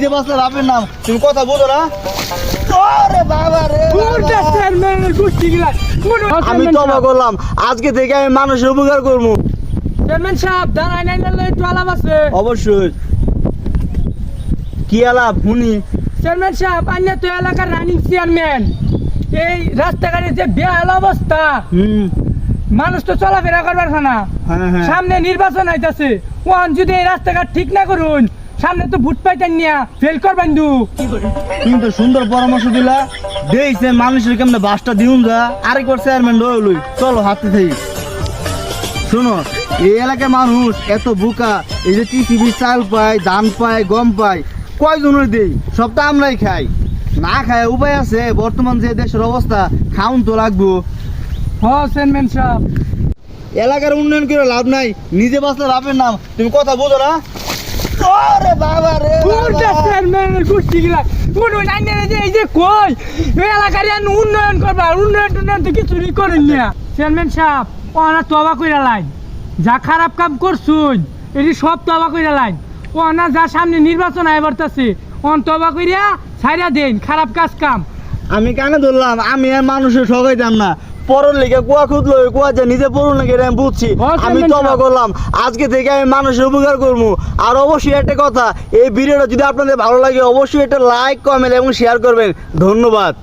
নিজে বাঁচলে বাপের নাম, তুমি কথা বুঝো না? ওরে বাবা রে, আমি তবা করলাম, আজকে থেকে আমি মানুষের উপকার করবো। চেয়ারম্যান সাহেব দাঁড়ায় নাই না একটু আলাপ আছে। অবশ্যই। কি আলাপ শুনি? চেয়ারম্যান সাহেব আন্না তো এলাকার রানিং চেয়ারম্যান, এই রাস্তাঘাটের যে বেহাল অবস্থা, মানুষ তো চলাফেরা করবার না। সামনে নির্বাচন হইতাছে, ওখান যদি এই রাস্তাঘাট ঠিক না করুন, সামনে তো ভোট পাইতেন নিয়া ফেল করবেন। কিন্তু সুন্দর পরামর্শ দিলা, দেখছে মানুষের কেমনে বাসটা দিউন যা, আরেকবার চেয়ারম্যান রইলই, চলো হাতে থেকে। শোনো, এই এলাকার মানুষ এত বোকা, এই যে টিসিবি চাল পায়, ধান পায়, গম পায়, কয়জনের দেই? সব তো আমরাই খাই। না খায় উপায় আছে? বর্তমান যে দেশের অবস্থা, খাউন তো লাগবো। চেয়ারম্যান সাহেব এলাকার উন্নয়ন করে লাভ নাই, নিজে বাঁচলে বাপের নাম, তুমি কথা বুঝো না? ওরে বাবা রে, চেয়ারম্যানের গোষ্ঠী গিলা এই যে কই এলাকার উন্নয়ন করবা, উন্নয়ন তো কিছুই করেন না। চেয়ারম্যান সাহেব ওনা তবা কইরা লাইন, যা খারাপ কাম করছুন এটি সব তবা কইরা লাইন। ওনা যা সামনে নির্বাচন আয় বর্তাছে, অন তবা কইরা ছাইরা দেন খারাপ কাজ কাম। আমি কানে ধরলাম, আমি আর মানুষের সবাই দাম না, পরের লেগে কুয়া খুঁজলো, কুয়া যে নিজে পড়ুন নাকি আমি বুঝছি। আমি তবা করলাম, আজকে থেকে আমি মানুষের উপকার করবো। আর অবশ্যই একটা কথা, এই ভিডিওটা যদি আপনাদের ভালো লাগে অবশ্যই একটা লাইক, কমেন্ট এবং শেয়ার করবেন। ধন্যবাদ।